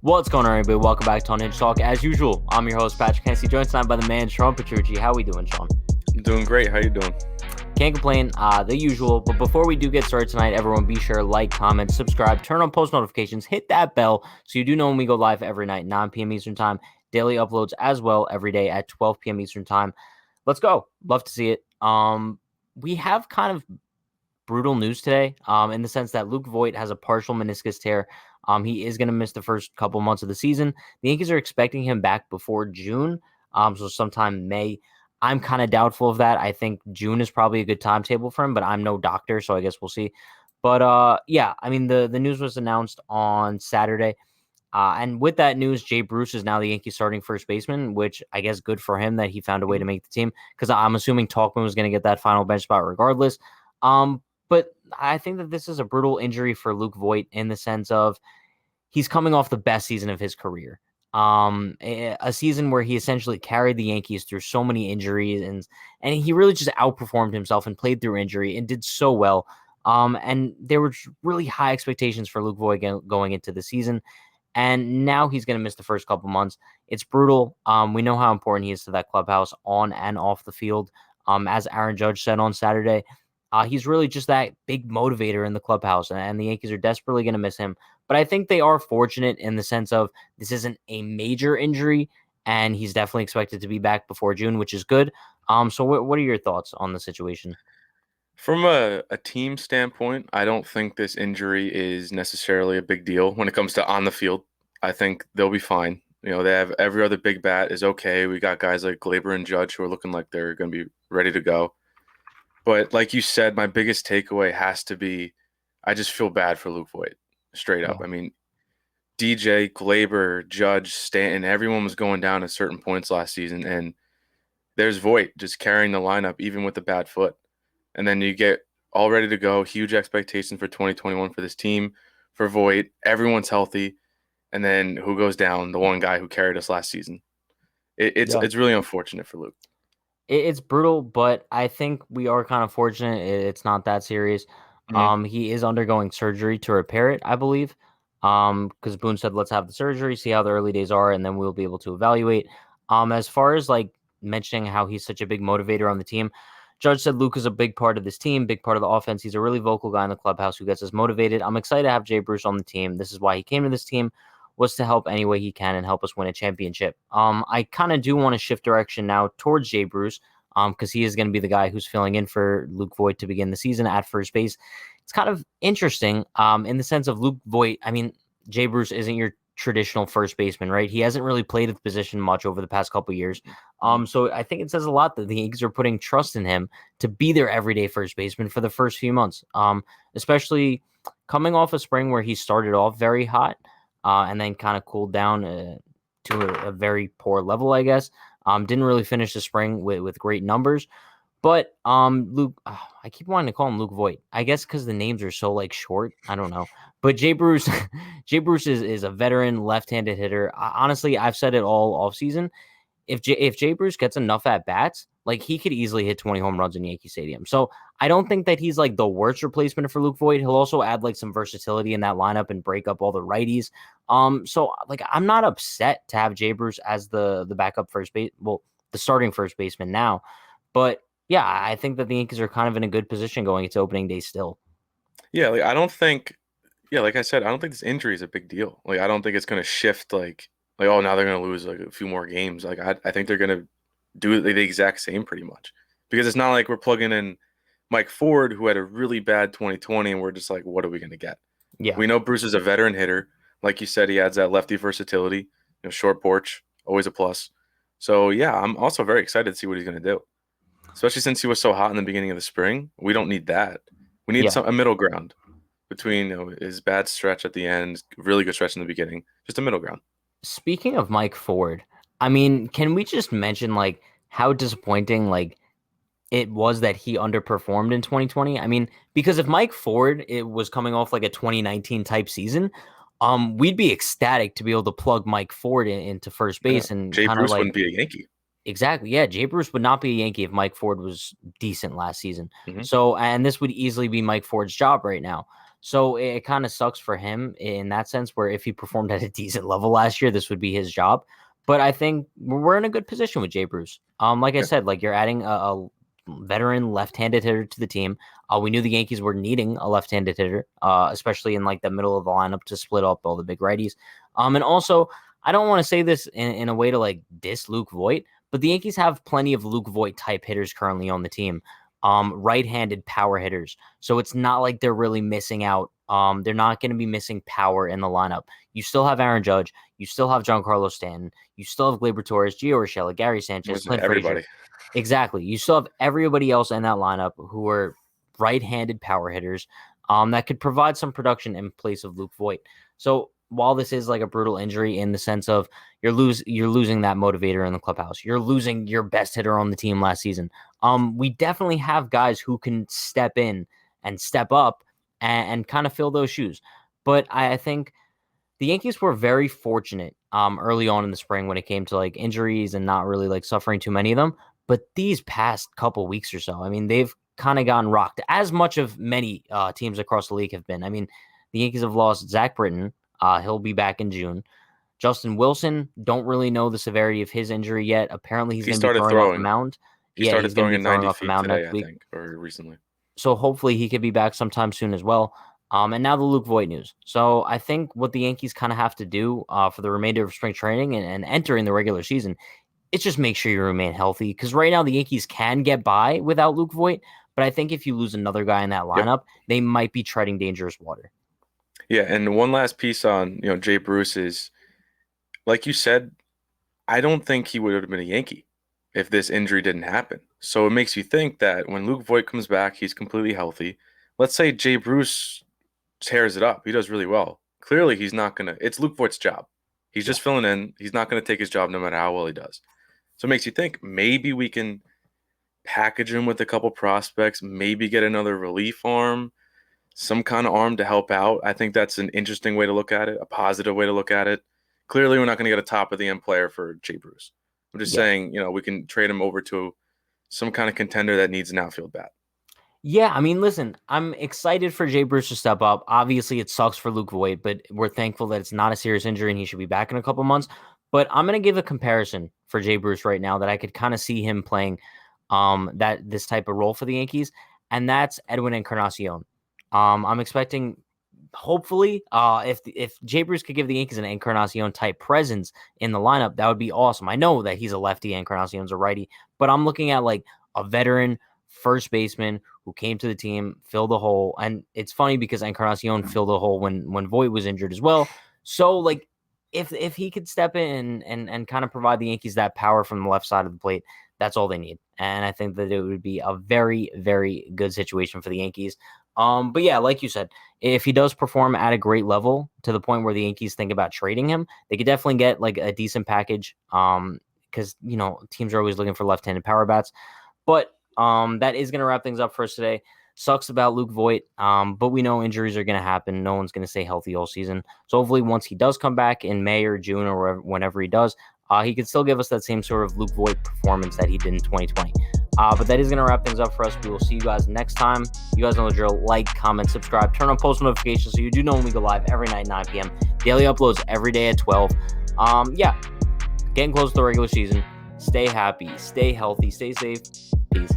What's going on, everybody? Welcome back to Unhinged Talk. As usual, I'm your host, Patrick Hennessy, joined tonight by the man, Sean Petrucci. How we doing, Sean? I'm doing great. How you doing? Can't complain, the usual. But before we do get started tonight, everyone be sure to like, comment, subscribe, turn on post notifications, hit that bell so you do know when we go live every night, 9 p.m. Eastern Time. Daily uploads as well every day at 12 p.m. Eastern Time. Let's go. Love to see it. We have kind of brutal news today, in the sense that Luke Voit has a partial meniscus tear. He is going to miss the first couple months of the season. The Yankees are expecting him back before June, so sometime May. I'm kind of doubtful of that. I think June is probably a good timetable for him, but I'm no doctor, so I guess we'll see. But yeah, I mean the news was announced on Saturday. And with that news, Jay Bruce is now the Yankees starting first baseman, which I guess good for him that he found a way to make the team, because I'm assuming Talkman was going to get that final bench spot regardless. But I think that this is a brutal injury for Luke Voit in the sense of he's coming off the best season of his career. A season where he essentially carried the Yankees through so many injuries, and he really just outperformed himself and played through injury and did so well. And there were really high expectations for Luke Voit going into the season, and now he's going to miss the first couple months. It's brutal. We know how important he is to that clubhouse on and off the field. As Aaron Judge said on Saturday, he's really just that big motivator in the clubhouse, and the Yankees are desperately going to miss him. But I think they are fortunate in the sense of this isn't a major injury, and he's definitely expected to be back before June, which is good. So what are your thoughts on the situation? From a team standpoint, I don't think this injury is necessarily a big deal when it comes to on the field. I think they'll be fine. They have every other big bat is okay. We got guys like Glaber and Judge who are looking like they're going to be ready to go. But like you said, my biggest takeaway has to be I just feel bad for Luke Voit, straight up. Yeah. I mean, DJ, Glaber, Judge, Stanton, everyone was going down at certain points last season, and there's Voit just carrying the lineup even with a bad foot. And then you get all ready to go, huge expectations for 2021 for this team, for Voit. Everyone's healthy, and then who goes down? The one guy who carried us last season. Yeah. It's really unfortunate for Luke. It's brutal, but I think we are kind of fortunate. It's not that serious. Mm-hmm. He is undergoing surgery to repair it, I believe. Because Boone said, let's have the surgery, see how the early days are, and then we'll be able to evaluate. As far as like mentioning how he's such a big motivator on the team, Judge said Luke is a big part of this team, big part of the offense. He's a really vocal guy in the clubhouse who gets us motivated. I'm excited to have Jay Bruce on the team. This is why he came to this team, was to help any way he can and help us win a championship. I kind of do want to shift direction now towards Jay Bruce, because he is going to be the guy who's filling in for Luke Voit to begin the season at first base. It's kind of interesting, in the sense of Luke Voit. I mean, Jay Bruce isn't your traditional first baseman, right? He hasn't really played the position much over the past couple years. So I think it says a lot that the Yankees are putting trust in him to be their everyday first baseman for the first few months, especially coming off a spring where he started off very hot, and then kind of cooled down to a very poor level, I guess. Didn't really finish the spring with great numbers. But Luke, I keep wanting to call him Luke Voit. I guess because the names are so like short. I don't know. But Jay Bruce, Jay Bruce is a veteran left-handed hitter. Honestly, I've said it all offseason. If Jay Bruce gets enough at bats, like he could easily hit 20 home runs in Yankee Stadium. So I don't think that he's like the worst replacement for Luke Voit. He'll also add like some versatility in that lineup and break up all the righties. So like I'm not upset to have Jay Bruce as the backup first base, well, the starting first baseman now. But yeah, I think that the Yankees are kind of in a good position going into opening day still. Yeah, like I don't think. Yeah, like I said, I don't think this injury is a big deal. Like I don't think it's going to shift. Like oh now they're going to lose like a few more games. Like I think they're going to do the exact same pretty much because it's not like we're plugging in Mike Ford who had a really bad 2020 and we're just like what are we going to get? Yeah. We know Bruce is a veteran hitter. Like you said, he adds that lefty versatility. Short porch, always a plus. So yeah, I'm also very excited to see what he's going to do. Especially since he was so hot in the beginning of the spring. We don't need that. We need Yeah. a middle ground between his bad stretch at the end, really good stretch in the beginning, just a middle ground. Speaking of Mike Ford, I mean, can we just mention like how disappointing like it was that he underperformed in 2020? I mean, because if Mike Ford it was coming off like a 2019 type season, we'd be ecstatic to be able to plug Mike Ford into first Yeah. base and Jay kind of Bruce like wouldn't be a Yankee. exactly, yeah. Jay Bruce would not be a Yankee if Mike Ford was decent last season. Hmm. So, and this would easily be Mike Ford's job right now. So it kind of sucks for him in that sense, where if he performed at a decent level last year, this would be his job. But I think we're in a good position with Jay Bruce. Like I Yeah. said, like you're adding a veteran left-handed hitter to the team. We knew the Yankees were needing a left-handed hitter, especially in like the middle of the lineup to split up all the big righties. And also, I don't want to say this in a way to like diss Luke Voit, but the Yankees have plenty of Luke Voit type hitters currently on the team. Right-handed power hitters. So it's not like they're really missing out. They're not going to be missing power in the lineup. You still have Aaron Judge. You still have Giancarlo Stanton. You still have Gleyber Torres, Gio Urshela, Gary Sanchez, Was Clint Frazier. everybody. Exactly. You still have everybody else in that lineup who are right-handed power hitters that could provide some production in place of Luke Voit. So while this is like a brutal injury in the sense of you're losing that motivator in the clubhouse, you're losing your best hitter on the team last season. We definitely have guys who can step in and step up and kind of fill those shoes. But I think the Yankees were very fortunate early on in the spring when it came to like injuries and not really like suffering too many of them. But these past couple weeks or so, I mean, they've kind of gotten rocked as much of many teams across the league have been. I mean, the Yankees have lost Zach Britton. He'll be back in June. Justin Wilson, don't really know the severity of his injury yet. Apparently, he's He going to be started throwing off the throwing. mound. He Yeah, started he's going to throwing be at throwing 90 off the feet mound today, next I week. think, or recently. So hopefully he could be back sometime soon as well. And now the Luke Voit news. So I think what the Yankees kind of have to do for the remainder of spring training and entering the regular season, it's just make sure you remain healthy. Because right now the Yankees can get by without Luke Voit, but I think if you lose another guy in that Yep. lineup, they might be treading dangerous water. Yeah, and one last piece on, Jay Bruce is, like you said, I don't think he would have been a Yankee if this injury didn't happen. So it makes you think that when Luke Voit comes back, he's completely healthy. Let's say Jay Bruce tears it up. He does really well. Clearly, he's not gonna. It's Luke Voigt's job. He's Yeah. just filling in. He's not gonna take his job no matter how well he does. So it makes you think maybe we can package him with a couple prospects, maybe get another relief arm, some kind of arm to help out. I think that's an interesting way to look at it, a positive way to look at it. Clearly, we're not going to get a top of the end player for Jay Bruce. I'm just Yeah. saying, we can trade him over to some kind of contender that needs an outfield bat. Yeah, I mean, listen, I'm excited for Jay Bruce to step up. Obviously, it sucks for Luke Voit, but we're thankful that it's not a serious injury and he should be back in a couple months. But I'm going to give a comparison for Jay Bruce right now that I could kind of see him playing that this type of role for the Yankees, and that's Edwin Encarnacion. I'm expecting, hopefully, if Jay Bruce could give the Yankees an Encarnacion type presence in the lineup, that would be awesome. I know that he's a lefty, Encarnacion's a righty, but I'm looking at like a veteran first baseman who came to the team, filled the hole. And it's funny because Encarnacion filled the hole when Voit was injured as well. So like if he could step in and kind of provide the Yankees that power from the left side of the plate, that's all they need. And I think that it would be a very, very good situation for the Yankees. But yeah, like you said, if he does perform at a great level to the point where the Yankees think about trading him, they could definitely get like a decent package. Because teams are always looking for left-handed power bats. But that is going to wrap things up for us today. Sucks about Luke Voit, but we know injuries are going to happen. No one's going to stay healthy all season. So hopefully once he does come back in May or June or whenever he does, he can still give us that same sort of Luke Voit performance that he did in 2020. But that is going to wrap things up for us. We will see you guys next time. You guys know the drill. Like, comment, subscribe, turn on post notifications so you do know when we go live every night, 9 p.m. Daily uploads every day at 12. Yeah, getting close to the regular season. Stay happy, stay healthy, stay safe. Peace.